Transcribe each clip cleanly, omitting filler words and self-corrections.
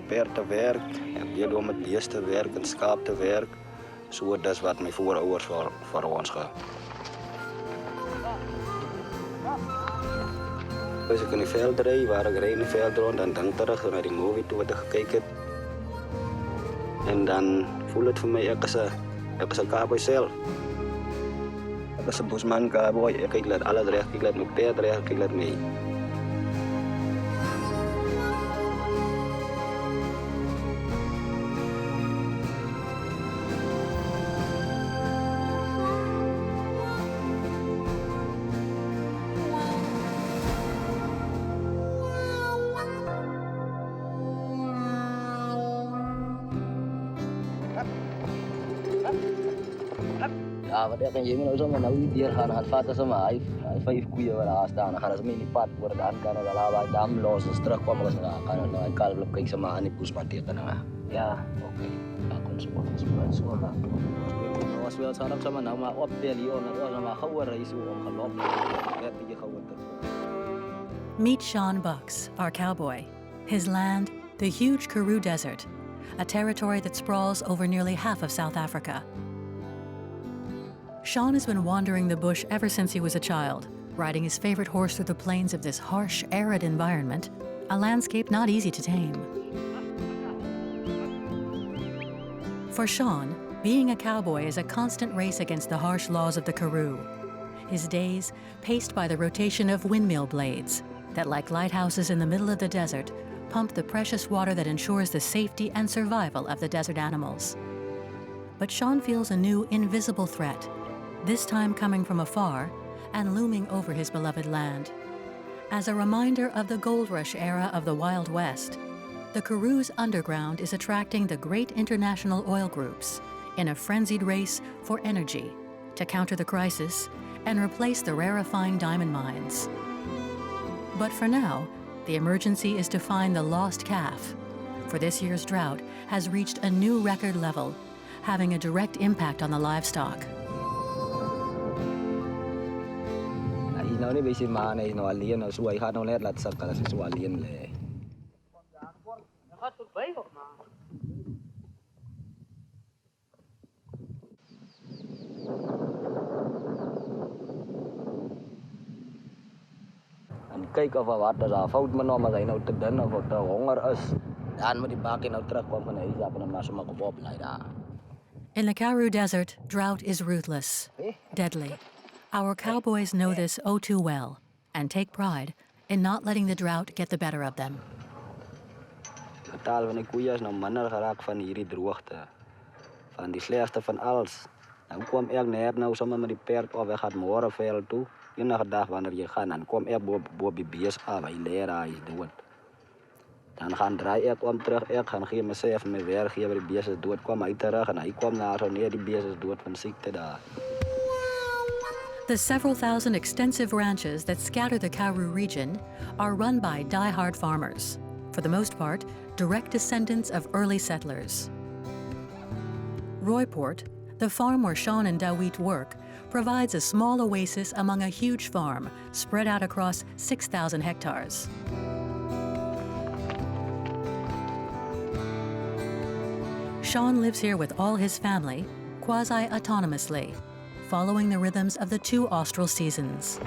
perd te werk. Ek weet hoe om met beeste te werk en skaap te werk. So dis wat my voorouers vir ons gehad. As ek in die veld ry, waar ek ry in die veld rond, dan dink terug na die movie toe wat ek gekyk het. En dan voel dit vir my ek is 'n cowboy self. Ek is 'n Busman cowboy. Ek kyk laat alles reg, ek laat my perd reg, ek laat my Ja, wat ek en jy nou sommer nou hier gaan vat as maar hy 5 koeie wat daar staan, dan gaan ons mee in die pad word dan kan hulle daar dam los as terugkom as hulle kan hulle nou kalf kyk sommer aan die Busman tekeninge. Ja, okay. Ek kon so maar. Ons wil sarap sommer nou maar op bel hier ons maar gehoor hy so omgeloop. Net bietjie gehoor terug. Meet Seun Beukes, our cowboy. His land, the huge Karoo Desert, a territory that sprawls over nearly half of South Africa. Seun has been wandering the bush ever since he was a child, riding his favorite horse through the plains of this harsh, arid environment, a landscape not easy to tame. For Seun, being a cowboy is a constant race against the harsh laws of the Karoo. His days paced by the rotation of windmill blades that, like lighthouses in the middle of the desert, pump the precious water that ensures the safety and survival of the desert animals. But Seun feels a new invisible threat, this time coming from afar and looming over his beloved land. As a reminder of the gold rush era of the Wild West, the Karoo's underground is attracting the great international oil groups in a frenzied race for energy to counter the crisis and replace the rarefying diamond mines. But for now, the emergency is to find the lost calf, for this year's drought has reached a new record level, having a direct impact on the livestock. Nou ni besi mana no alien no suai kan no let lat sak kala su alien le. En kyk of wat daar fout met hom as hy nou te dun of te honger is. Dan moet die bakkie nou terugkom van hy is op en maar sommer op bly daar. In the Karoo Desert, drought is ruthless, deadly. Our cowboys know this oh too well and take pride in not letting the drought get the better of them. Die taal van die koeie is nou minder geraak van hierdie droogte. Van die slegste van alles. Nou kom ek net nou sommer met die perd of ek gaan môre veld toe. Enige dag wanneer jy gaan, dan kom ek bo die bees af, hy lê daar, hy is dood. Dan gaan draai ek om terug, ek gaan gee myself my werkgewer die bees is dood, kom hy terug en hy kom na so nee die bees is dood van siekte daar. The several thousand extensive ranches that scatter the Karoo region are run by die-hard farmers, for the most part, direct descendants of early settlers. Rooiport, the farm where Seun and Dawit work, provides a small oasis among a huge farm spread out across 6,000 hectares. Seun lives here with all his family, quasi-autonomously, following the rhythms of the 2 austral seasons.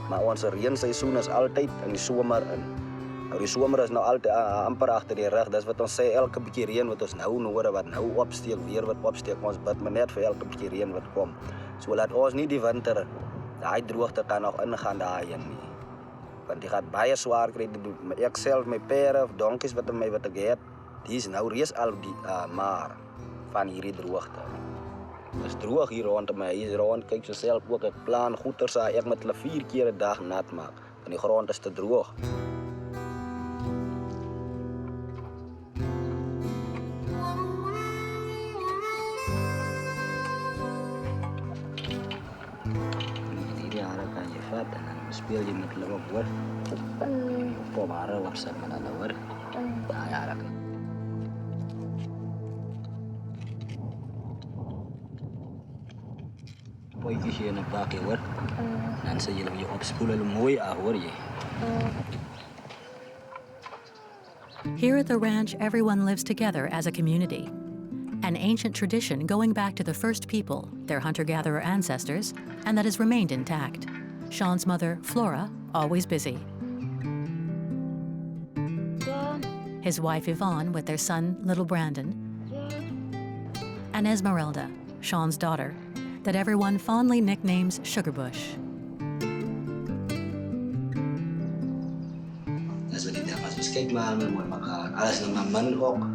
Maar ons reenseisoen is altyd in die somer in. Nou die somer is nou altyd amper agter die rug. Dis wat ons sê elke bietjie reën wat ons nou nodig wat nou opsteek, weer wat opsteek. Ons bid maar net vir elke bietjie reën wat kom. So laat ons nie die winter daai droogte kan nog ingaan daarin nie. Want die gaat baie swaar kry. Ek self my pere of donkies wat ek het, die is nou reeds al die maar van hierdie droogte. Dis droog hier rondom my huis rond. Kyk so self ook ek plan goeters ek met hulle 4 keer 'n dag nat maak. Want die grond is te droog. En dan speel je met hulle op hoor. Kom maar op sit met hulle hoor. Ja, dat. Boy ooit je een bakje hoor. Dan zet je je opspoelen mooi aan hoor je. Here at the ranch, everyone lives together as a community. An ancient tradition going back to the first people, their hunter-gatherer ancestors, and that has remained intact. Sean's mother, Flora, always busy. His wife, Yvonne, with their son, little Brandon. And Esmeralda, Sean's daughter, that everyone fondly nicknames Sugarbush. Als we dit dan als we kijken maar met elkaar, alles nog maar man ook,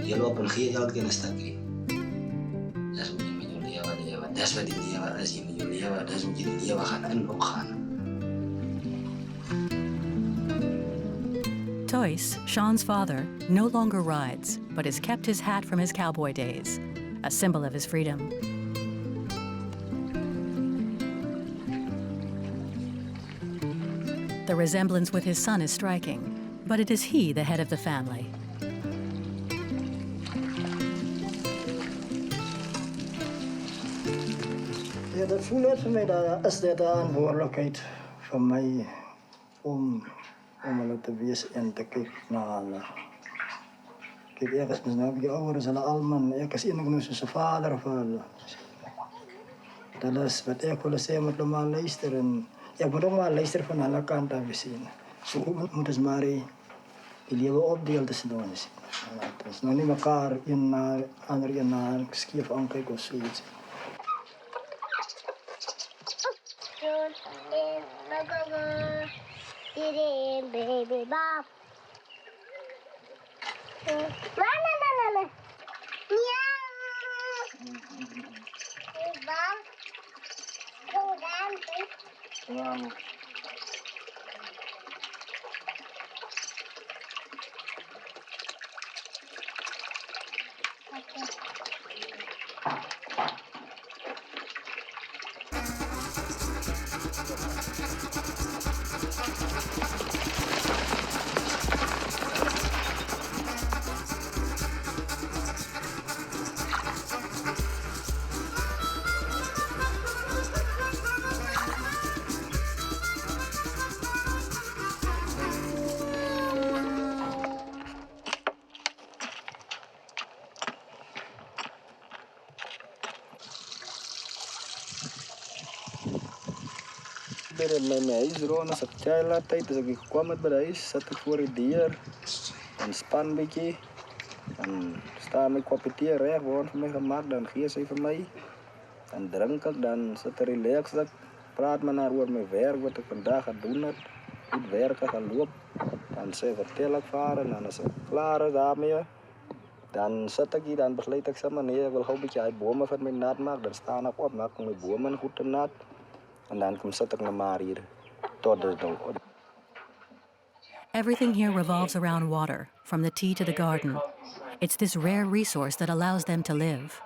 je loopt een geen geld kunnen stakken. Dat is wat je met jullie hebben, dat is wat die hebben, als je met jullie hebben, dat is wat jullie hebben gaan en ook gaan. Toyce, Sean's father, no longer rides, but has kept his hat from his cowboy days, a symbol of his freedom. The resemblance with his son is striking, but it is he the head of the family. Ja, dat voelt uit voor mij, dat is de verantwoordelijkheid van mij om het te wezen en te kijken naar. Kijk, ergens heb je ouders zijn allemaal, ergens in zijn vader of dat is wat ik wil zeggen, moet maar luisteren. Ik moet ook maar luisteren van alle kanten zien. Zo moet het maar die leven opdelen tussen ons. Het is nog niet elkaar in naar ander in naar schief aankijken of zoiets. Baby Bob. No. Meow. Bob. Go down, please. Mijn huis rond als ik tijd tijd dus ik kwam met bij de huis zat ik voor het dier en span een beetje en sta mijn kopje thee recht gewoon voor mij gemaakt dan geef ze van mij en drink ik dan zit er relaxed praat me naar over mijn werk wat ik vandaag ga doen het goed werken gaan lopen dan ze vertel ik varen en als ik klaar is daarmee dan zet ik hier dan besluit ik zeg maar nee ik wil gewoon een beetje uit bomen van mijn nat maken dan sta ik op maak mijn bomen goed te nat. En dan kom zet ik naar maar hier tot de dood. Everything here revolves around water, from the tea to the garden. It's this rare resource that allows them to live.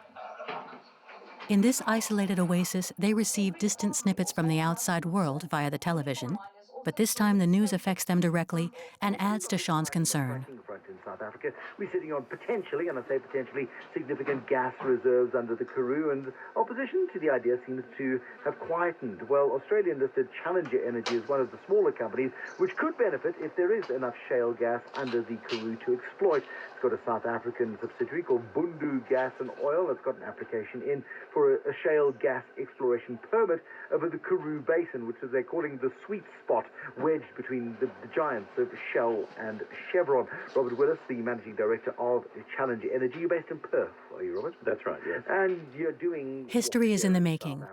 In this isolated oasis, they receive distant snippets from the outside world via the television, but this time the news affects them directly and adds to Sean's concern. In South Africa, we're sitting on potentially, and I say potentially, significant gas reserves under the Karoo, and opposition to the idea seems to have quietened. Well, Australian-listed Challenger Energy is one of the smaller companies which could benefit if there is enough shale gas under the Karoo to exploit. It's got a South African subsidiary called Bundu Gas and Oil that's got an application in for a shale gas exploration permit over the Karoo Basin, which is they're calling the sweet spot, wedged between the giants of Shell and Chevron. Robert Willis, the managing director of Challenger Energy. You're based in Perth, are you, Robert? That's right, yes. And you're doing... History is in the making.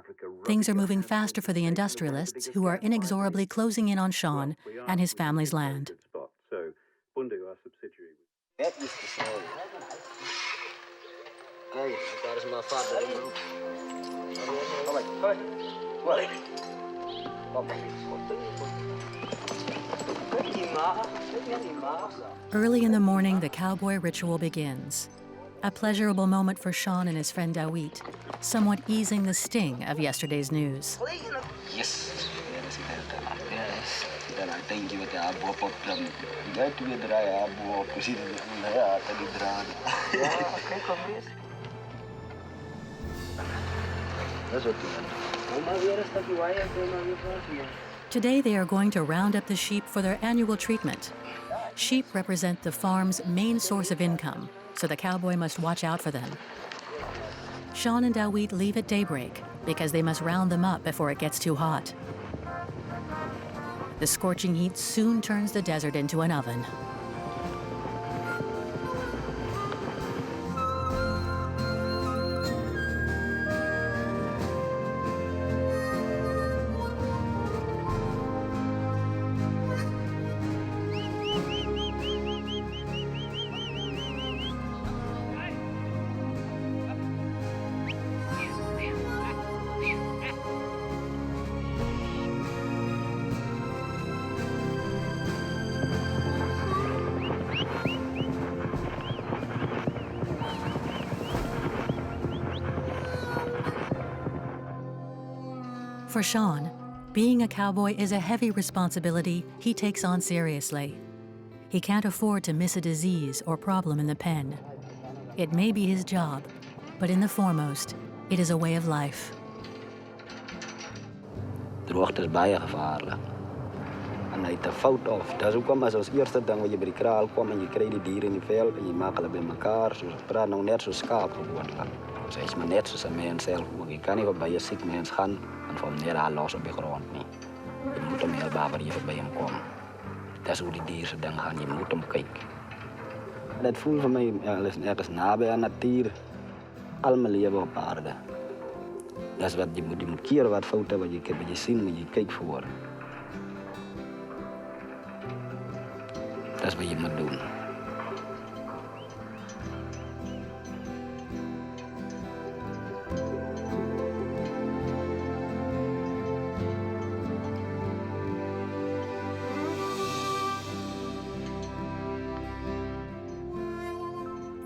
Things are moving faster for the industrialists who are inexorably closing in on Sean and his family's land. So, Bundu, our subsidiary. Dat is te snel. Kijk, daar is mijn vader. Early in the morning, the cowboy ritual begins. A pleasurable moment for Sean and his friend Dawit, somewhat easing the sting of yesterday's news. Yes. Yes. Dan denk je met de abo op dan jij weer draaien abo op precies ja tadi draaien. Ja, oké, kom eens. Dat is ook doen. Today they are going to round up the sheep for their annual treatment. Sheep represent the farm's main source of income, so the cowboy must watch out for them. Seun and Dawit leave at daybreak because they must round them up before it gets too hot. The scorching heat soon turns the desert into an oven. For Seun, being a cowboy is a heavy responsibility he takes on seriously. He can't afford to miss a disease or problem in the pen. It may be his job, but in the foremost, it is a way of life. Droogte is baie gevaarlik. En hy het 'n fout of. Dis hoekom as ons eerste ding wat jy by die kraal kom en jy kry die diere in die veld en jy maak hulle bymekaar, soos ek praat nou net so skaap gewoonlik. So hy's maar net soos 'n mens self ook. Jy kan nie by 'n siek mens gaan en van net daar los op die grond nie. Jy moet hom heel baie hier verby hom kom. Dis hoe die dier se ding gaan, jy moet hom kyk. En dit voel vir my, ek is naby aan natuur, al my lewe op aarde. Dis wat jy moet keer wat foute wat jy sien, moet jy kyk voor. Dis wat jy moet doen.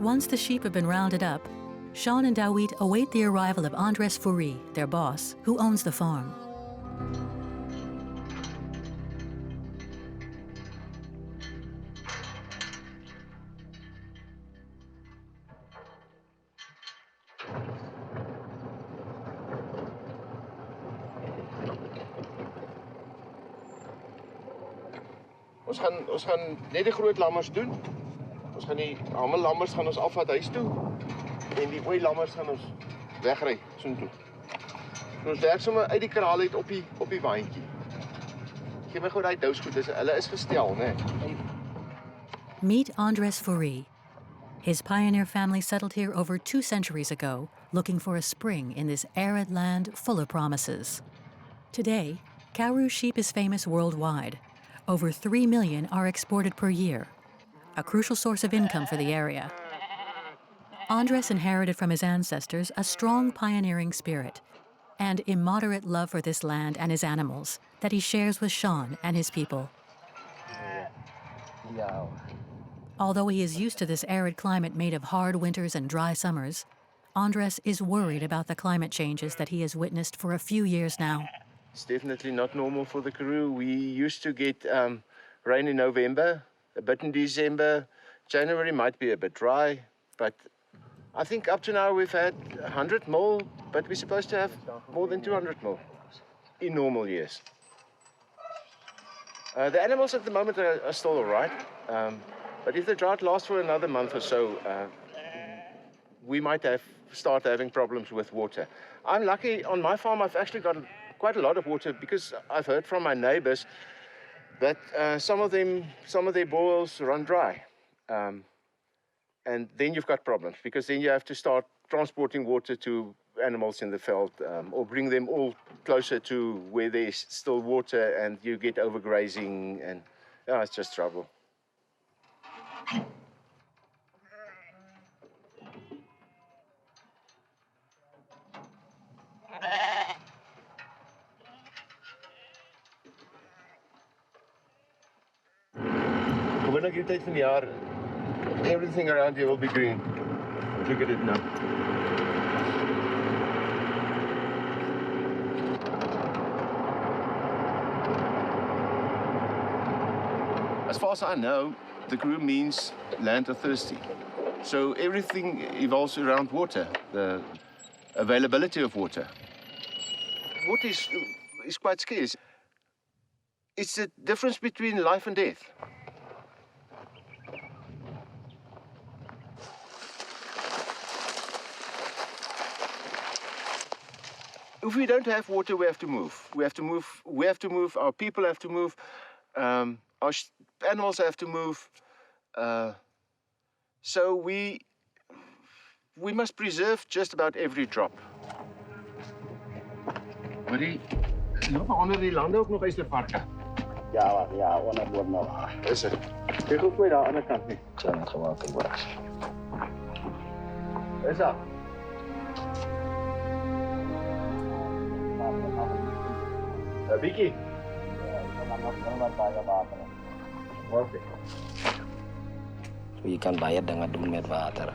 Once the sheep have been rounded up, Seun and Dawit await the arrival of Andries, their boss, who owns the farm. Ons gaan net die groot lammers doen. Ons gaan die arme lammers gaan ons afvat huis toe en die ooi lammers gaan ons wegry soontoe. Ons werk sommer uit die kraal uit op die waantjie. Gee my gou daai dousgoed, hulle is gestel, né? Meet Andries. His pioneer family settled here over 2 centuries ago, looking for a spring in this arid land full of promises. Today, Karoo sheep is famous worldwide. Over 3 million are exported per year, a crucial source of income for the area. Andries inherited from his ancestors a strong pioneering spirit and immoderate love for this land and his animals that he shares with Seun and his people. Although he is used to this arid climate made of hard winters and dry summers, Andries is worried about the climate changes that he has witnessed for a few years now. It's definitely not normal for the Karoo. We used to get rain in November, a bit in December. January might be a bit dry, but I think up to now we've had 100 mil, but we're supposed to have more than 200 mil in normal years. The animals at the moment are still all right, but if the drought lasts for another month or so, we might start having problems with water. I'm lucky, on my farm I've actually got quite a lot of water because I've heard from my neighbors that some of their boreholes run dry. And then you've got problems because then you have to start transporting water to animals in the veld or bring them all closer to where there's still water and you get overgrazing and it's just trouble. Gewoonlik die tyd van die jaar, everything around here will be green. Look at it now. As far as I know, the Karoo means land of thirsty. So everything evolves around water, the availability of water. wood is quite scarce. It's the difference between life and death. If we don't have water, we have to move. We have to move. Our people have to move. Our animals have to move. So we must preserve just about every drop. Maar die lopen onder die landen ook nog eens de parken. Ja, onderboord nou. Is het? Kijk ook weer daar aan de kant niet. Ik zou net gewoon kijken. Is dat? Biki? Oké. Je kan bayar dengan doen met water.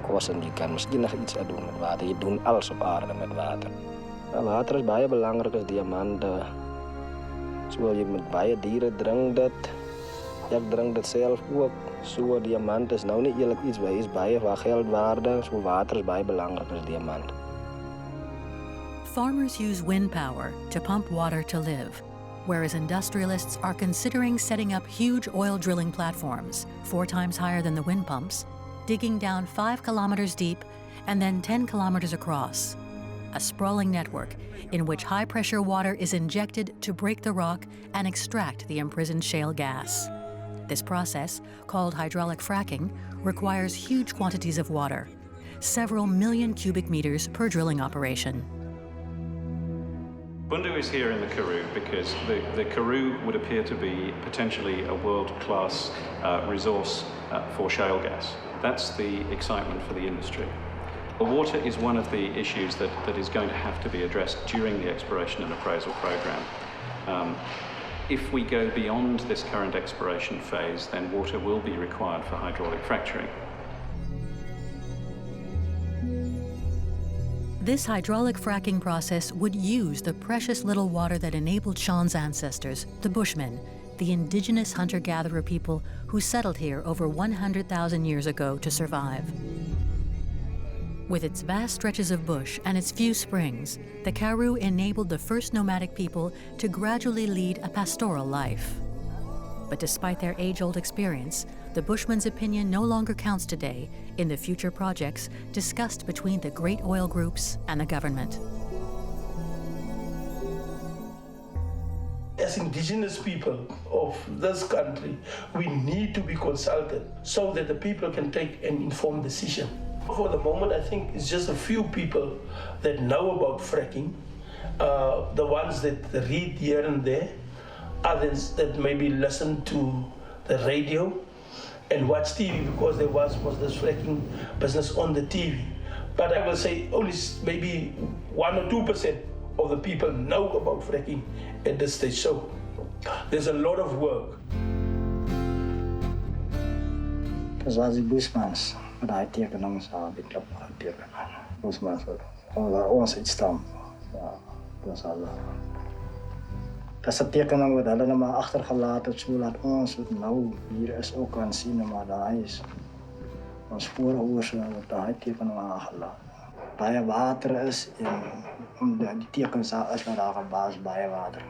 Kosten, je kan misschien nog iets doen met water. Je doet alles op aarde met water. Ja, water is baie belangrijk als diamanten. Zo je met baie dieren drinkt dat. Ik drink dat zelf ook. Zo diamant is nou niet eerlijk iets bij is baie waar geld waarde. Zo water is baie belangrijk als diamant. Farmers use wind power to pump water to live, whereas industrialists are considering setting up huge oil drilling platforms, 4 times higher than the wind pumps, digging down 5 kilometers deep and then 10 kilometers across. A sprawling network in which high-pressure water is injected to break the rock and extract the imprisoned shale gas. This process, called hydraulic fracking, requires huge quantities of water, several million cubic meters per drilling operation. Bundu is here in the Karoo because the Karoo would appear to be potentially a world-class resource for shale gas. That's the excitement for the industry. The water is one of the issues that is going to have to be addressed during the exploration and appraisal program. If we go beyond this current exploration phase, then water will be required for hydraulic fracturing. This hydraulic fracking process would use the precious little water that enabled Sean's ancestors, the Bushmen, the indigenous hunter-gatherer people who settled here over 100,000 years ago to survive. With its vast stretches of bush and its few springs, the Karoo enabled the first nomadic people to gradually lead a pastoral life. But despite their age-old experience, the Bushmen's opinion no longer counts today in the future projects discussed between the great oil groups and the government. As indigenous people of this country, we need to be consulted so that the people can take an informed decision. For the moment, I think it's just a few people that know about fracking, the ones that read here and there, others that maybe listen to the radio and watch TV because there was this fracking business on the TV. But I will say only maybe 1 or 2% of the people know about fracking at this stage. So there's a lot of work. Das war die Busmans, maar hij tekenen ons aan, ik heb nog tekenen. Busmans, ons iets stam. Ja, dat is al. Dat is een tekening wat hulle nou maar achtergelaten, zodat ons het nou hier is ook kan zien, maar daar is ons voorouders wat daar tekening aangelaten. Baie water is en om die tekens daar is daar gebaas baie water.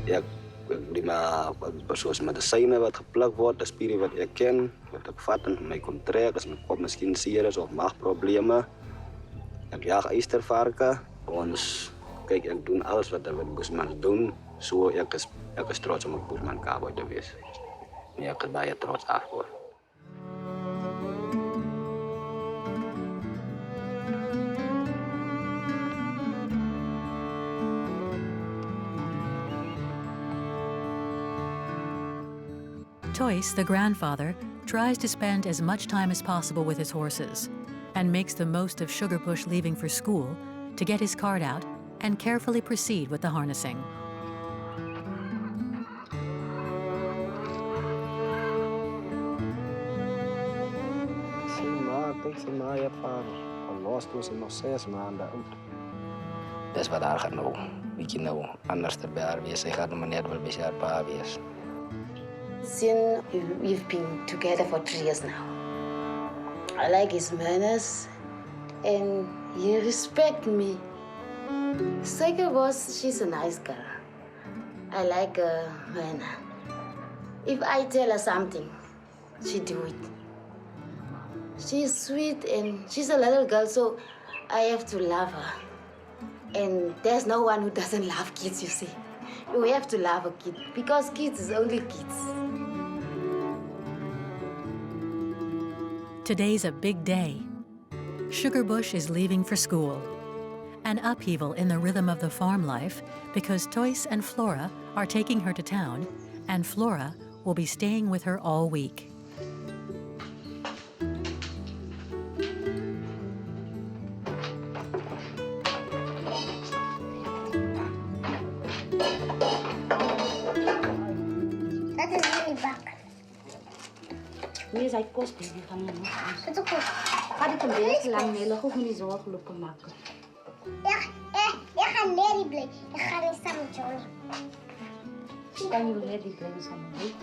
Ja, die maar zoals medicijnen wat geplakt wordt, de spieren wat ik ken, wat ik vat in mijn contract, als mijn kop misschien zeer is of maagproblemen. Ik jaag eistervarken. Ons, kijk, ik doe alles wat de Busmans doen. Zo, ik is trots om een Busman Cowboy te wezen. Ja, ik is baie trots daarvoor. Toyce, the grandfather, tries to spend as much time as possible with his horses and makes the most of Sugarbush leaving for school to get his card out and carefully proceed with the harnessing. Je van los toen ze nog 6 maanden oud. Dat is wat daar gaat nou. Weet je nou, anders erbij haar wees. Hij gaat nog maar net wel bij haar pa wees. Seun, we've been together for 3 years now. I like his manners and he respects me. Second was, she's a nice girl. I like her when if I tell her something, she do it. She's sweet and she's a little girl, so I have to love her. And there's no one who doesn't love kids, you see. You have to love a kid because kids is only kids. Today's a big day. Sugarbush is leaving for school. An upheaval in the rhythm of the farm life because Toyce and Flora are taking her to town, and Flora will be staying with her all week. Dat is jullie bak. Nee, zij kost die gaan niet. Dat is goed. Ga ik een beetje lang mee, hoef me niet zorgen lopen maken. Ik ga Mary blijven. Ik ga niet samen met Johnny. Kan je Mary blijven samen mee?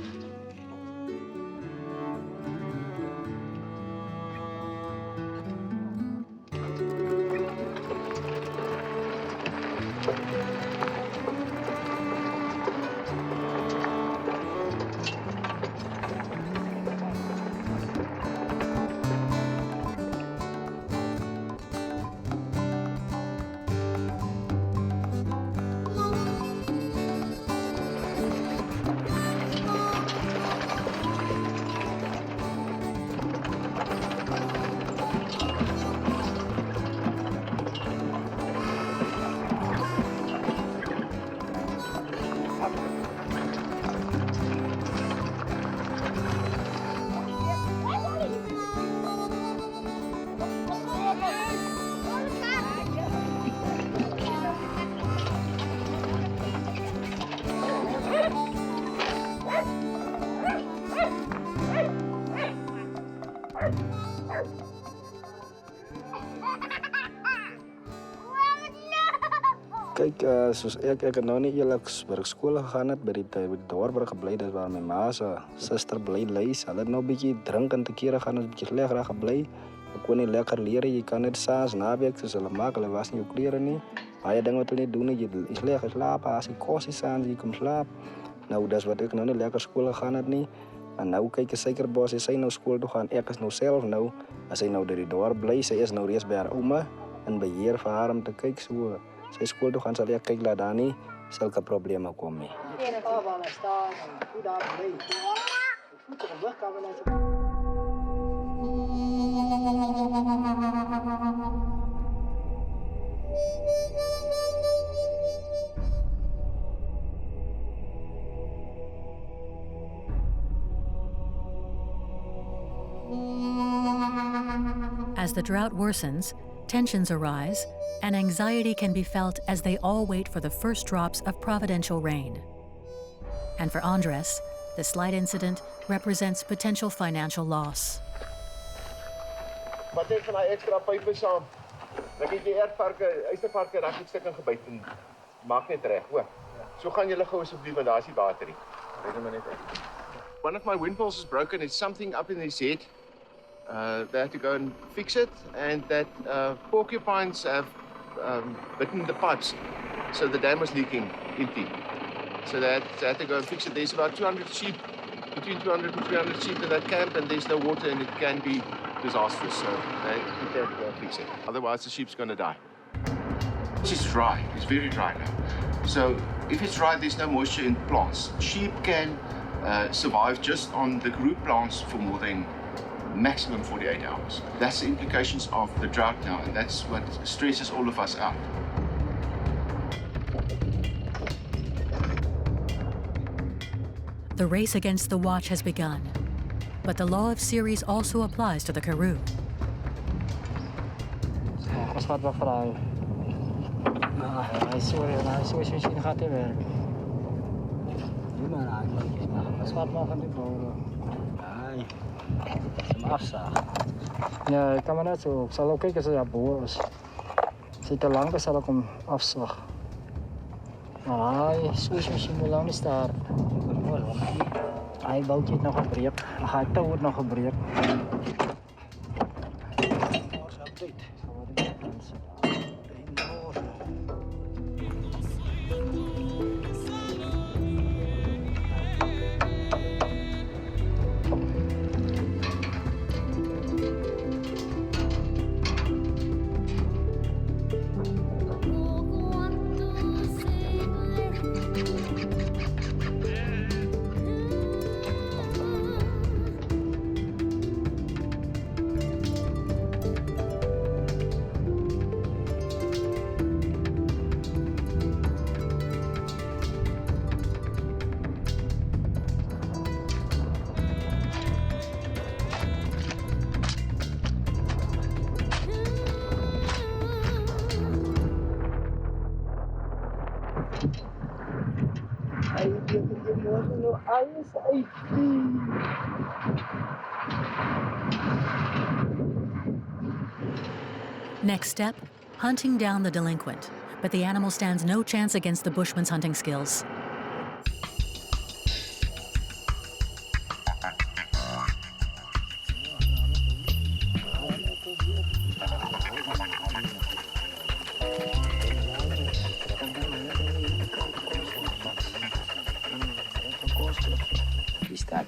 Kijk, soos ek het nou nie eerliks by skool gegaan het, by die dorp gebly, dis waar my ma se suster bly lees. Hulle het nou 'n bietjie drink en te kere gaan, 'n bietjie sleg reg gebly. Ek kon nie lekker leer, jy kan net saans naweek soos hulle maak, hulle was nie jou klere nie. Baie dinge wat hulle nie doen nie, jy is sleg geslaap, as jy kos is saans, jy kom slaap. Nou, dis wat ek nou nie lekker skool gegaan het nie. En nou kyk ek Suikerbos, sy nou skool toe gaan, ek is nou self nou, as sy nou by die dorp bly, sy is nou reeds by haar ouma, en beheer vir haar om te kyk so. Sy skool toe gaan sal ek kyk dat daar nie sulke probleme kom nie. As the drought worsens, tensions arise, and anxiety can be felt as they all wait for the first drops of providential rain. And for Andries, the slight incident represents potential financial loss. Wat het van daai ekstra pype saam? Dan het die ystervarke raak net stuk ingebyt en maak net reg, hoor. So gaan julle gou asseblief want daar is die batterie. Red hom net uit. One of my windmills is broken, it's something up in his head. They have to go and fix it, and that porcupines have bitten the pipes, so the dam was leaking empty. So they had to go and fix it. There's about 200 sheep, between 200 and 300 sheep in that camp, and there's no water, and it can be disastrous. So they have to go and fix it. Otherwise, the sheep's going to die. This is dry. It's very dry now. So if it's dry, there's no moisture in plants. Sheep can survive just on the Karoo plants for more than maximum 48 hours. That's the implications of the drought now, and that's what stresses all of us out. The race against the watch has begun, but the law of series also applies to the Karoo. Ons gaat wat vragen. Hij is misschien gaat hij werken. Doe maar eigenlijk. Ons gaat maar van die boren. Nee, hem afzagen. Ja, ik kan maar net zo. Ik zal ook kijken als hij boer is. Als hij te lang is, zal ik hem afzagen. Maar hij is misschien wel lang niet staan. Hij bouwt het nog gebreekt. Hij touwt nog gebreekt. Next step, hunting down the delinquent. But the animal stands no chance against the bushman's hunting skills.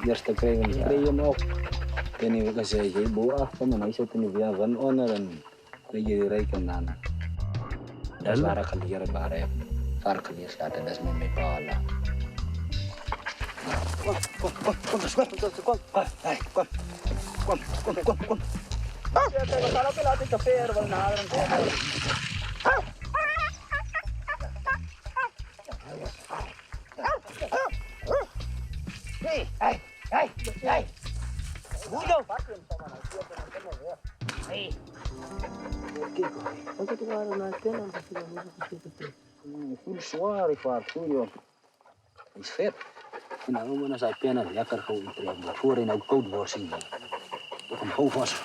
Eerst krijgen we op. En nu kan ze je boer van mij zitten nu weer van onder en je rekenen aan. Dat is waar ik geleerd heb. Waar ik geleerd heb, dat is met mijn pa. Kom. Hey. Udah. Hey. Oke, itu kan nanti full zwaar vaart, joh. Is vet. En nou maar als pennen lekker gewoon trekken. Voor in ook koud wordt zien. Dat een hoofd was.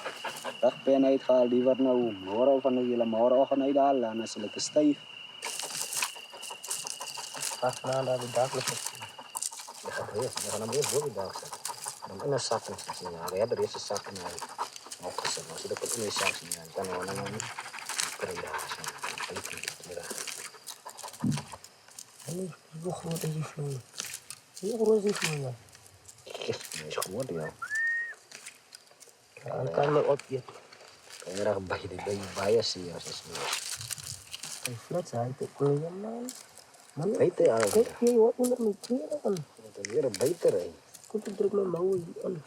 Dat pen uitgehaald, die wordt nou morgen van de hele morgen uithalen en dan is het stijf. Wacht nou dat de dagelijks. Je gaat hem weer voor de dag zetten. Dan in een zak en zien. We hebben eerst een zak en opgezet. Als je dat in een zak ziet, dan kan we dan krijgen. Hoe groot is die vloer? Hoe groot is die vloer? Is groot, ja. Dan kan je opjetten. Kan je er bij je bijen zien als het is. Een flat zijn, dat kun je man. Man, weet je eigenlijk? Kijk, je wordt onder mijn kleren aan. Dat is weer een beter, hè. Komt het druk met mouwen aan.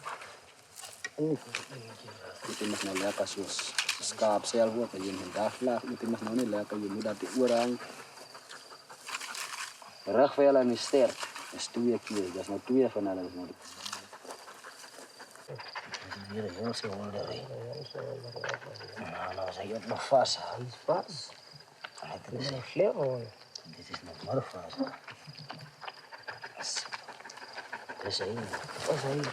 Je mag nou lekker zoals skaap zelf ook. Je moet daar vlaag, je mag nou niet lekker. Je moet dat die oorhang. Rugvel en je sterk. Dat is 2 keer. Dat is nou 2 van alles nodig. Hier is heel veel onder. Nou zeg je het nog vast. Hij is vast. Dit is nog vleer hoor. Dit is nog maar vast. Dat is één. Dat is één.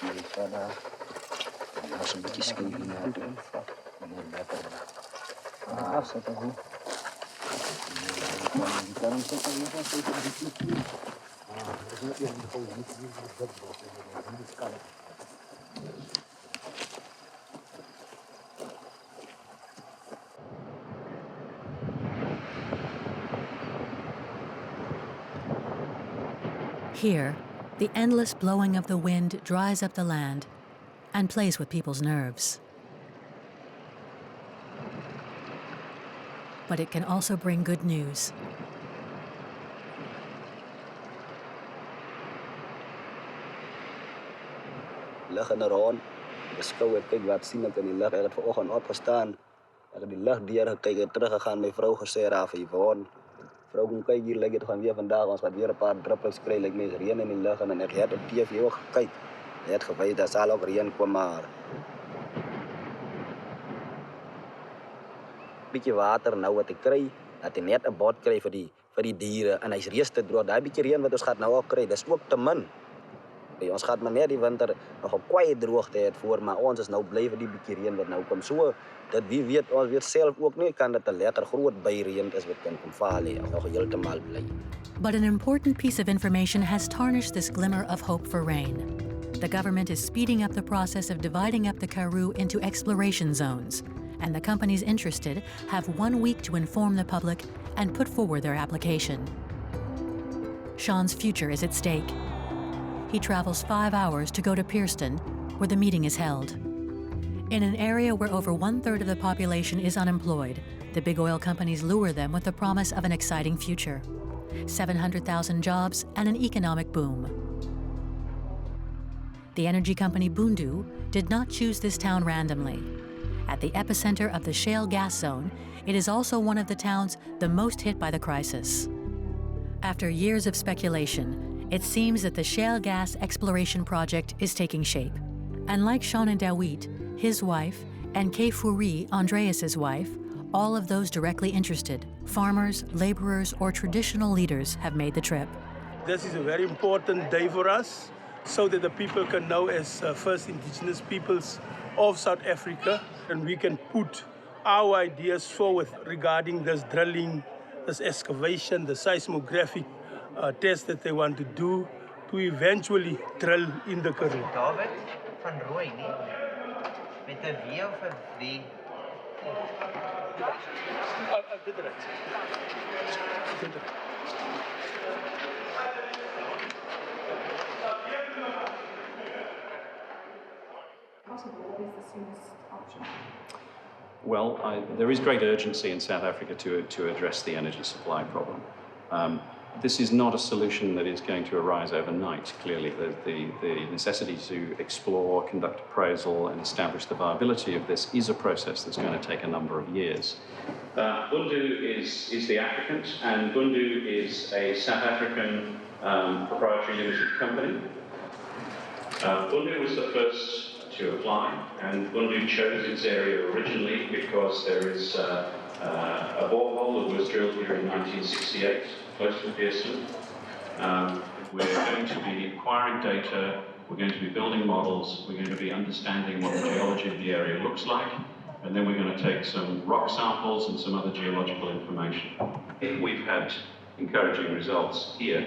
Hier verder. En als een beetje schijven naar de lekker. Afzetten goed. Waarom zit er nog eens even die knie? Dat is niet gewoon niet kan. Here, the endless blowing of the wind dries up the land and plays with people's nerves. But it can also bring good news. Liggen er rond. Beschouw het, kijk wat zien ik in die lucht. Ik heb vanochtend opgestaan. Ik heb die lucht gekeken, teruggegaan. Mijn vrouw gezegd, Ravi, gewoon. Vrouw, kom kijk hier, lijkt het gewoon weer vandaag. Ons gaat weer een paar druppels krijgen, lijkt me regen in die lucht. En ik heb op TV ook gekeken. Hij had geweest dat zal ook regen kwam, maar... Beetje water, nou wat ik krijg. Dat hij net een bord krijgt voor die dieren. En hij is reeds te droog. Dat beetje regen wat ons gaat nou ook krijgen, dat is ook te min. Ons gaat maar net die winter nog een kwaaie droogte voor, maar ons is nou blijven die beetje regen wat nou komt. Zo, dat wie weet, ons weet zelf ook niet, kan dat een lekker groot bijregen is wat kan komen vallen, of nog helemaal blijven. But an important piece of information has tarnished this glimmer of hope for rain. The government is speeding up the process of dividing up the Karoo into exploration zones, and the companies interested have 1 week to inform the public and put forward their application. Sean's future is at stake. He travels 5 hours to go to Pearston, where the meeting is held. In an area where over 1/3 of the population is unemployed, the big oil companies lure them with the promise of an exciting future. 700,000 jobs and an economic boom. The energy company Bundu did not choose this town randomly. At the epicenter of the shale gas zone, it is also one of the towns the most hit by the crisis. After years of speculation, it seems that the shale gas exploration project is taking shape. And like Sean and Dawit, his wife, and Kay Fourie, Andreas' wife, All of those directly interested, farmers, laborers, or traditional leaders, have made the trip. This is a very important day for us, so that the people can know as first indigenous peoples of South Africa, and we can put our ideas forward regarding this drilling, this excavation, the seismographic test that they want to do to eventually drill in the Karoo. David van Rooi, nie? Met 'n W of 'n W? Dit reg. Dit reg. What is the soonest option? Well, there is great urgency in South Africa to address the energy supply problem. This is not a solution that is going to arise overnight. Clearly, the necessity to explore, conduct appraisal, and establish the viability of this is a process that's going to take a number of years. Bundu is the applicant, and Bundu is a South African proprietary limited company. Bundu was the first to apply, and Bundu chose its area originally because there is a borehole that was drilled here in 1968, close to Pearson. We're going to be acquiring data, we're going to be building models, we're going to be understanding what the geology of the area looks like, and then we're going to take some rock samples and some other geological information. If we've had encouraging results here,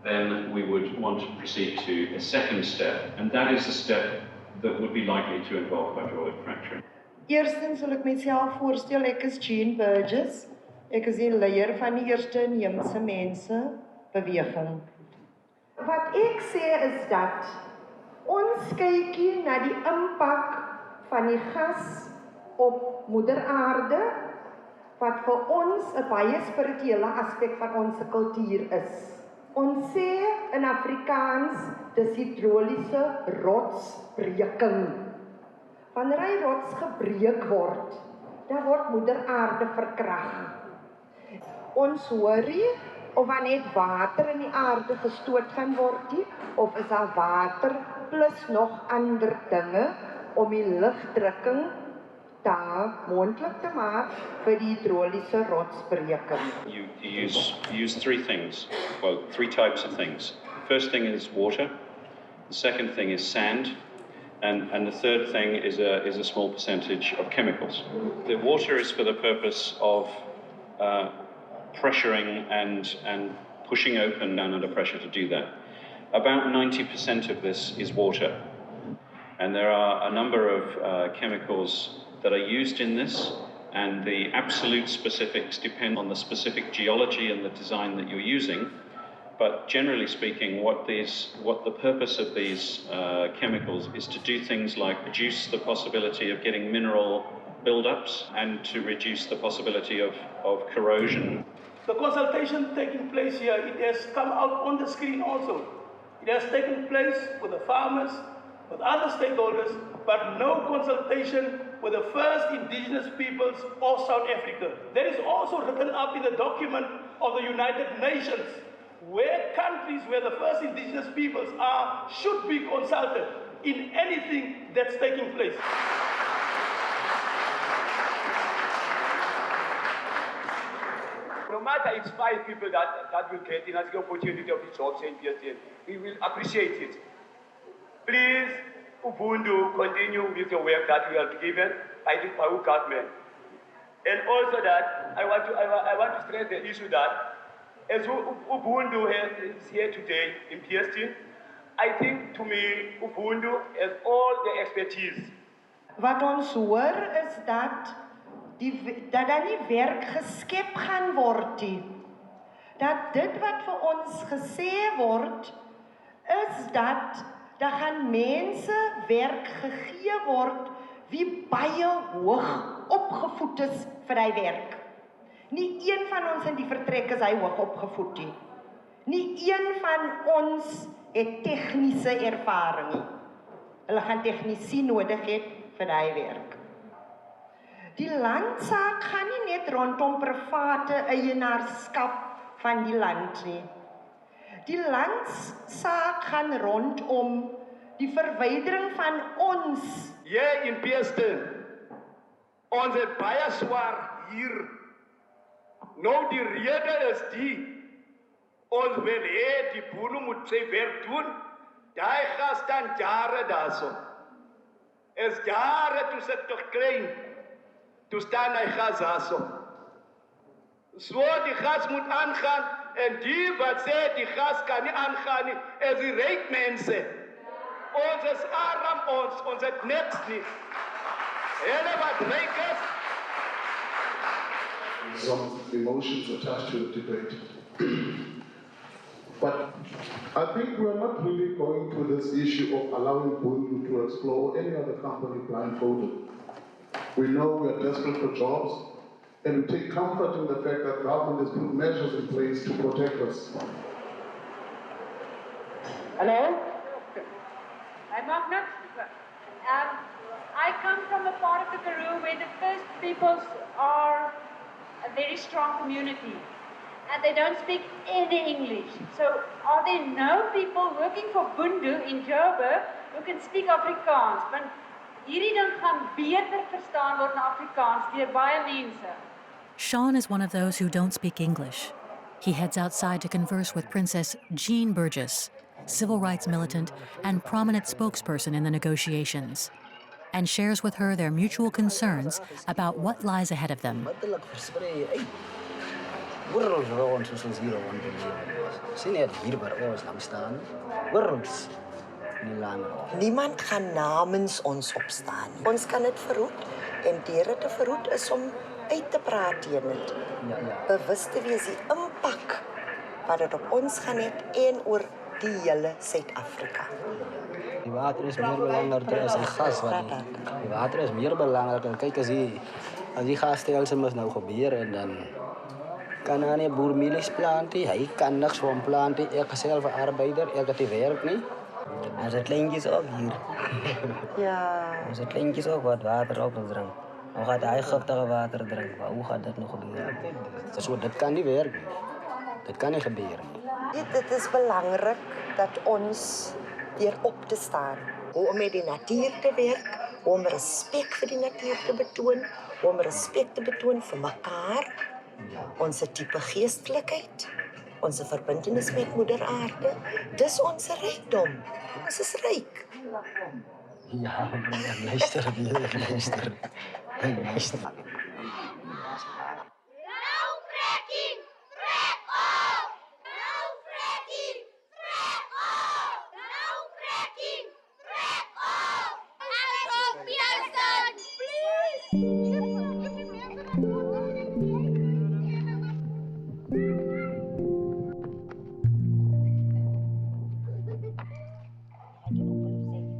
then we would want to proceed to a second step, and that is a step that would be likely to involve hydraulic fracturing. Eerstens wil ek myself voorstel, ek is Seun Beukes. Ek is die leier van die eerste inheemse mense beweging. Wat ek sê is dat ons kykie na die impak van die gas op moeder aarde, wat vir ons 'n baie spirituele aspek van ons kultuur is. Ons sê in Afrikaans, dis hidroliese rotsbreking. Wanneer hy rots gebreek word, dan word moeder aarde verkrag. Ons hoor nie of net water in die aarde gestoot gaan word nie, of is daar water plus nog ander dinge om die lugdrukking daar moontlik te maak vir die hidroliese rotsbreking. You use three things, well, three types of things. The first thing is water, the second thing is sand, and the third thing is a small percentage of chemicals. The water is for the purpose of pressuring and pushing open down under pressure to do that. About 90% of this is water, and there are a number of chemicals that are used in this, and the absolute specifics depend on the specific geology and the design that you're using. But generally speaking, what the purpose of these chemicals is to do things like reduce the possibility of getting mineral buildups and to reduce the possibility of corrosion. The consultation taking place here, it has come out on the screen also. It has taken place with the farmers, with other stakeholders, but no consultation with the first indigenous peoples of South Africa. That is also written up in the document of the United Nations, where countries where the first indigenous peoples are should be consulted in anything that's taking place. No matter it's 5 people that will get in as the opportunity of the jobs in PSN, we will appreciate it. Please, Ubuntu, continue with the work that we are given by the Karoo government. And also that I want to stress the issue that as Ubuntu is here today in PST, I think to me Ubuntu has all the expertise. Wat ons hoor is dat daar nie werk geskep gaan word nie. Dat dit wat vir ons gesê word is dat daar gaan mense werk gegee word wie baie hoog opgevoed is vir hy werk. Nie een van ons in die vertrek is hy hoog opgevoed nie. Nie een van ons het tegniese ervaring nie. Hulle gaan tegnisie nodig hê vir hy werk. Die landsaak gaan nie net rondom private eienaarskap van die land nie. Die landsaak gaan rondom die verwydering van ons. Hier in Pearson, Ons het baie swaar hier. Nou die rede is die, ons wil hê die boere moet sy werk doen. Daai gas staan jare daarso. Is jare toe sit toch klein. Toe staan hy gas daarso. So die gas moet aangaan en die wat sê die gas kan nie aangaan nie, is die ryk mense. Ons is arm, ons het niks nie. Hulle wat ryk is. Some emotions attached to the debate. But I think we're not really going to this issue of allowing Bundu to explore any other company blindfolded. We know we are desperate for jobs, and we take comfort in the fact that government has put measures in place to protect us. Hello? I'm Magna. I come from a part of the Karoo where the First Peoples are a very strong community and they don't speak any English. So are there no people working for Bundu in Joburg who can speak Afrikaans? Want hierdie ding gaan beter verstaan word in Afrikaans deur baie mense. Sean is one of those who don't speak English. He heads outside to converse with Princess Seun Beukes, civil rights militant and prominent spokesperson in the negotiations, and shares with her their mutual concerns about what lies ahead of them. Niemand gaan namens ons opstaan. Ons kan dit verhoed en deur dit te verhoed is om uit te praat teen dit. Bewus te wees die impak wat dit op ons gaan hê en oor die hele Suid-Afrika. Die water is meer belangrijker as die gas. Die water is meer belangrijker. Kijk, as die gasstelsel is nou gebeur en dan kan hy nie boer mielies plant nie. Hy kan niks van plant nie. Ek is self 'n arbeider, ek het nie werk nie. Ons het kleintjies ook hier. Ja. Ons het kleintjies ook wat water op ons drink. Hoe gaat hy giftige water drink? Maar hoe gaat dit nog gebeur? So, dit kan nie werk nie. Dit kan nie gebeur nie. Dit is belangrik dat ons hier op te staan. Om met die natuur te werk, om respek vir die natuur te betoon, om respek te betoon vir mekaar, onze type geestelikheid, onze verbintenis met moeder aarde. Dis onze rijkdom. Ons is ryk. Ja, luister weer, luister. Luister.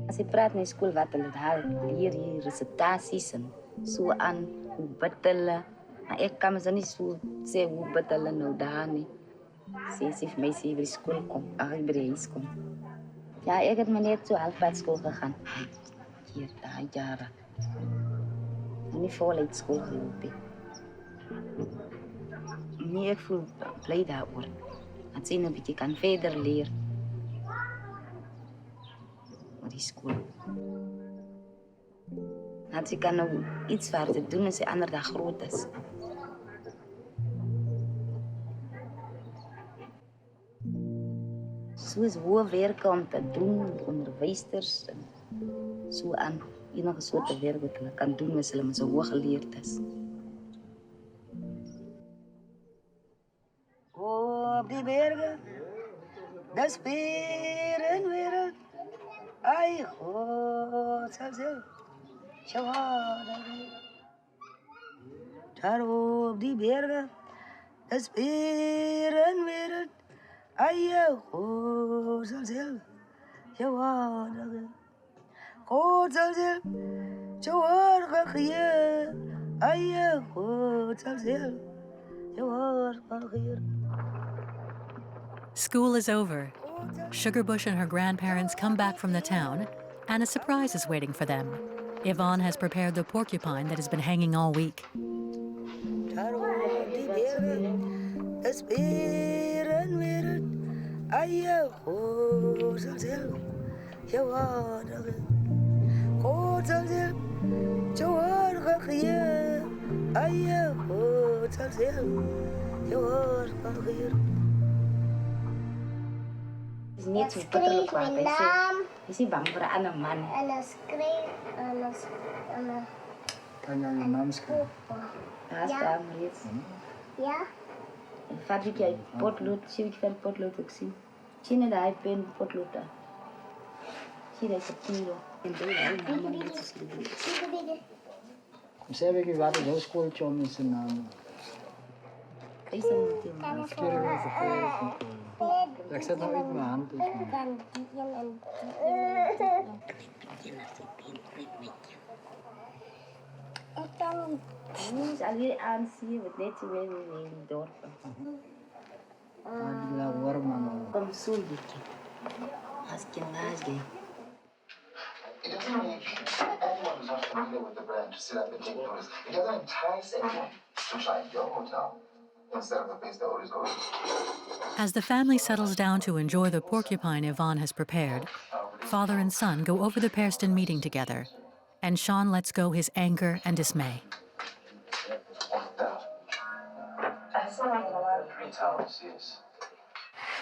As ek praat in die skool wat hulle daar leer hier recitaties en so aan hoe bid hulle. Maar ek kan mos nie so sê hoe bid hulle nou daar nie. Sê vir my sê by die skool kom, ag by die huis kom. Ja, ek het maar net so halfpad skool gegaan. Hier daai jare. En nie voluit skool geloop het. Nee, ek voel bly daaroor. Dat sy nou 'n bietjie kan verder leer. Die school. Dat sy kan nou iets waar te doen as sy ander dag groot is. Soos hoofwerke om te doen, onderwysers en so aan enige soort werk wat hulle kan doen as hulle met so hoog geleerd is. Op die berge, dis weer en weer. Ai, God, zelf. Shawada. Daar op die bergen, is weer en weer. Ai, God, zelf. Shawada. God, zelf. Shawada, khiyar. Ai, God, zelf. Shawada, khiyar. School is over. Sugarbush and her grandparents come back from the town, and a surprise is waiting for them. Yvonne has prepared the porcupine that has been hanging all week. Is niet zo patterlijk wat hij zegt. Is hij bang voor een ander man? En dan schreef, en dan... Kan je je naam schrijven? Ja, staan reeds. Ja? Vat ik jij potlood, zie ik veel potlood ook zien. Zie je dat hij pen potlood daar? Zie dat papier. En doe je allemaal netjes doen. Zeg ik wat is schooltje om in zijn naam? Kijk zo meteen. Ik zet nou in mijn hand. Dus al je aanzien, wat net zo weer in het dorp. Kom zo een beetje. Als ik je naast ben. It doesn't really, anyone who's not familiar with the brand to sit up and take notice, it doesn't entice anyone to try your hotel instead of the place they're always going. As the family settles down to enjoy the porcupine Yvonne has prepared, father and son go over the Pairston meeting together, and Sean lets go his anger and dismay.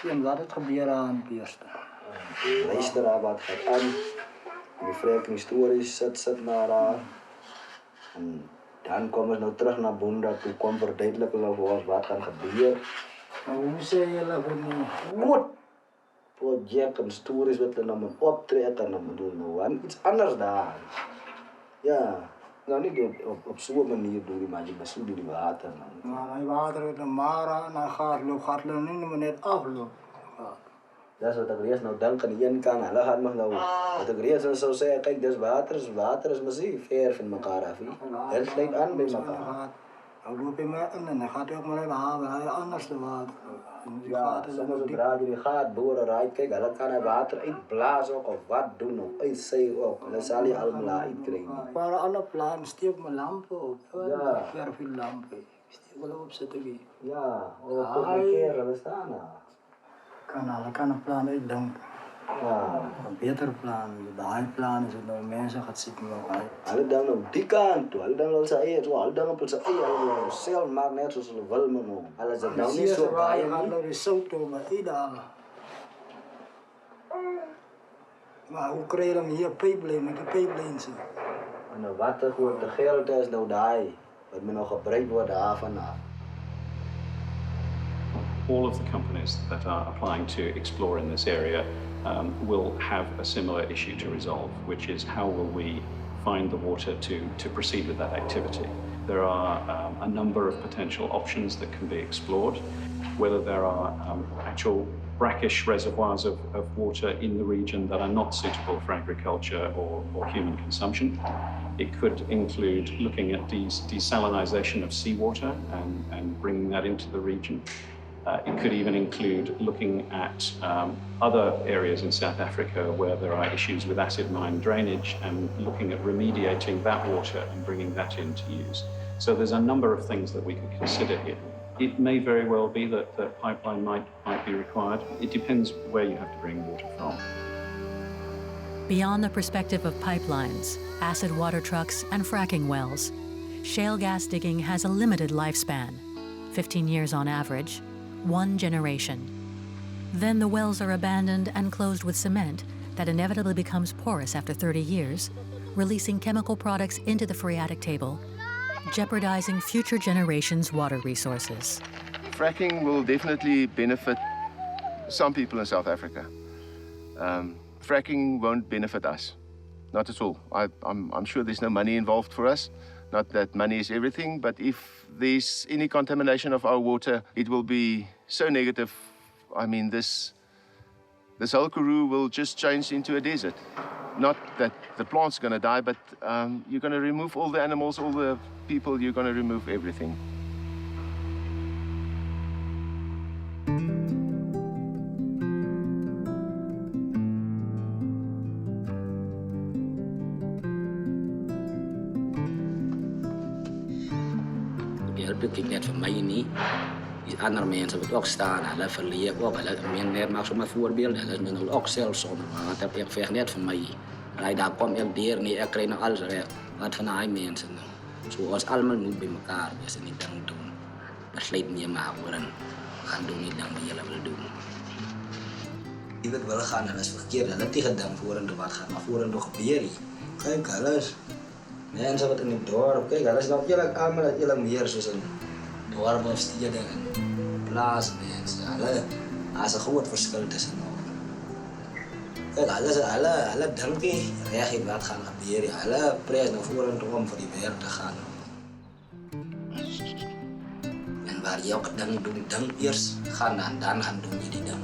En wat het gebeurt aan Pairston? Luister wat gaat aan. Die fracking historisch zet naar haar. En dan komen ze nou terug naar Boenda toe, kom verduidelijken voor ons wat gaan gebeuren. Maar hoe zei je dat niet? Goed. Project en stories wat er nou moet optreden en dan moet doen. En iets anders daar. Ja. Nou niet op zo'n manier doen, maar je moet zo die water. Maar hij water met een mara en hij gaat niet meer net aflopen. Dat is wat ik eerst nou denk aan de ene kant, hulle gaat nog nou. Wat ik eerst zou zeggen, kijk, dit water is massief, ver van elkaar af. Het sluit aan bij elkaar. Dan loop je mee in en dan gaat hij ook maar in de haven, hij anders de water. Ja, soms zodra je die gaat boren rijdt, kijk, dan kan hij water uitblazen ook, of wat doen, of uitzee ook. En dan zal je allemaal uitkrijgen. Maar alle plannen, steek mijn lampen op. Ja. Ver veel lampen. Ik steek wel op zitten. Ja, we staan daar. Kan een plan uitdenken. Ja. Een beter plan. De high plan is dat mensen gaan zitten op high. Alle dan op die kant toe, alle dan op zijn eigen, alle dan op zijn eigen, zelf maakt net zoals ze willen man. Alles dat nou niet zo bij je gaat naar de zout toe, maar iedereen. Maar hoe krijg je dan hier pipeline met de pipelines? En de water wordt de geld is nou daar, wat men nog gebruikt wordt daar vanaf. All of the companies that are applying to explore in this area will have a similar issue to resolve, which is how will we find the water to proceed with that activity. There are a number of potential options that can be explored, whether there are actual brackish reservoirs of water in the region that are not suitable for agriculture or human consumption. It could include looking at desalinization of seawater and bringing that into the region. It could even include looking at other areas in South Africa where there are issues with acid mine drainage and looking at remediating that water and bringing that into use. So there's a number of things that we could consider here. It may very well be that the pipeline might be required. It depends where you have to bring water from. Beyond the perspective of pipelines, acid water trucks, and fracking wells, shale gas digging has a limited lifespan, 15 years on average, 1 generation. Then the wells are abandoned and closed with cement that inevitably becomes porous after 30 years, releasing chemical products into the phreatic table, jeopardizing future generations' water resources. Fracking will definitely benefit some people in South Africa. Fracking won't benefit us, not at all. I'm sure there's no money involved for us. Not that money is everything, but if there's any contamination of our water, it will be so negative. I mean, this whole Karoo will just change into a desert. Not that the plant's going to die, but you're going to remove all the animals, all the people, you're going to remove everything. Ik net van mij niet. Die andere mensen wat ook staan, hulle verleer ook. Men maakt zomaar voorbeelden. Hulle is nu ook zelf zonder. Want dat ik vecht net van mij. En daar kom ik weer niet. Ik krijg nog alles recht. Wat van die mensen. Zoals allemaal moet bij elkaar. Dus niet dan doen. besluit meemaak oor en gaan doen die ding wat julle wil doen. Jy weet wel gaan, hulle is verkeerd, hulle het nie gedink vorentoe wat gaan, maar vorentoe gebeur nie. Kyk, hulle is mense wat in die dorp, kyk, hulle is nog eerlijk meer soos in dorp of stede en plaasmense. Hulle, as 'n groot verskil tussen nog. Kyk, hulle dink nie reg wat gaan gebeur nie. Hulle pres nou vorentoe om vir die werk te gaan. En waar jy ook ding eers gaan en dan gaan doen jy die ding.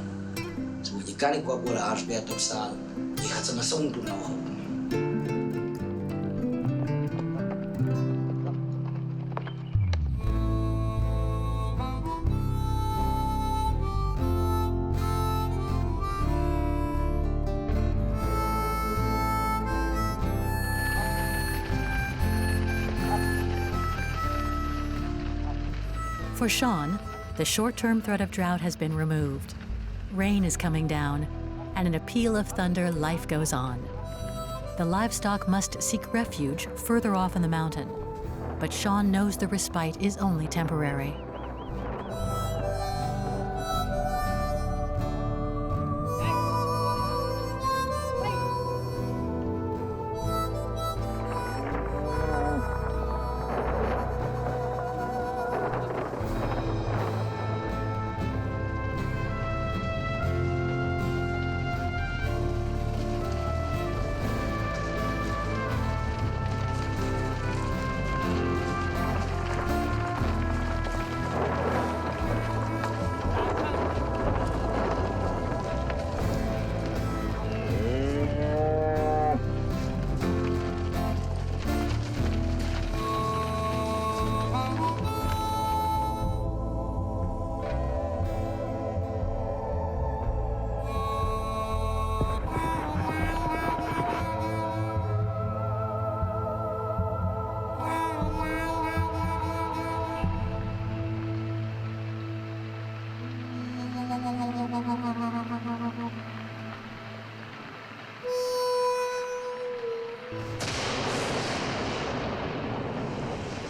So jy kan nie koop oor 'n haarspeer op saal. Jy gaan sommer son doen nog. For Sean, the short-term threat of drought has been removed. Rain is coming down, and in a peal of thunder, life goes on. The livestock must seek refuge further off in the mountain, but Sean knows the respite is only temporary.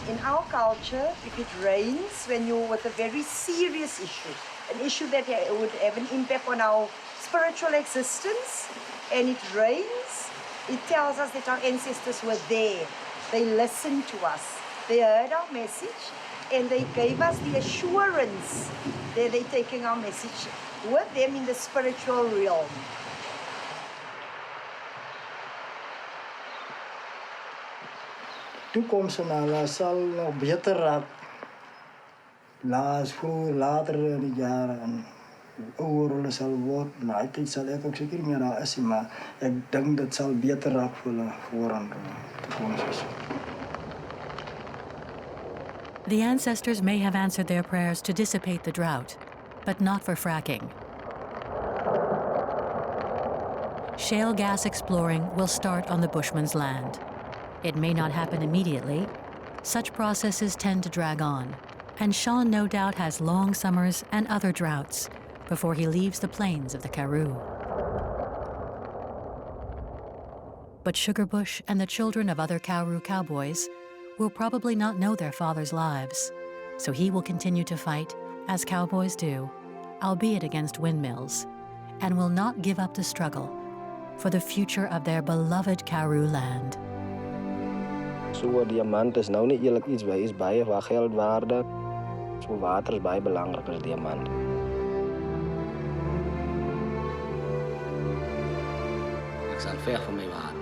In our culture, if it rains when you're with a very serious issue, an issue that would have an impact on our spiritual existence, and it rains, it tells us that our ancestors were there. They listened to us. They heard our message, and they gave us the assurance that they're taking our message with them in the spiritual realm. Toekomst van hulle sal nog beter raak. Later in die jare en ouer hulle sal word. Die tyd sal ek ook seker meer daar is, maar ek dink dit sal beter raak vir hulle vorentoe toekoms. The ancestors may have answered their prayers to dissipate the drought, but not for fracking. Shale gas exploring will start on the Bushman's land. It may not happen immediately. Such processes tend to drag on, and Sean no doubt has long summers and other droughts before he leaves the plains of the Karoo. But Sugarbush and the children of other Karoo cowboys will probably not know their father's lives, so he will continue to fight, as cowboys do, albeit against windmills, and will not give up the struggle for the future of their beloved Karoo land. So 'n diamant is nou nie eerlik iets by is baie waar geld waarde. So water is baie belangrik as diamant. Ek sal veg vir my water.